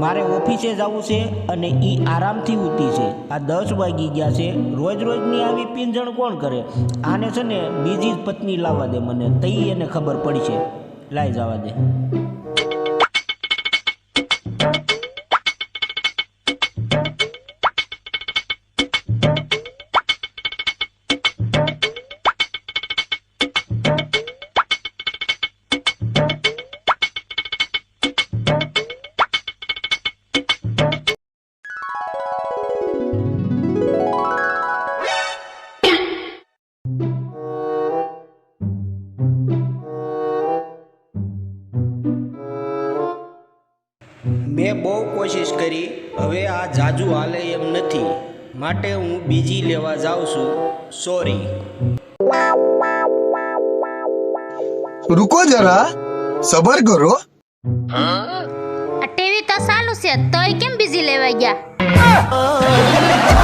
મારે ઓફિસે જવું છે અને ઈ આરામથી ઉતી છે. આ 10 વાગી ગયા છે. રોજ રોજની આવી પીંજણ કોણ કરે? આને છે ને બીજી જ પત્ની લાવવા દે મને, તઈ એને ખબર પડશે. લાઈ જવા દે. મેં બહુ કોશિશ કરી, હવે આ જાજુ હાલે એમ નથી, માટે હું બીજી લેવા જાઉં છું. સોરી. रुको जरा सबर करो. આ ટીવી તો ચાલુ છે તોય કેમ બીજી લેવા ગયા?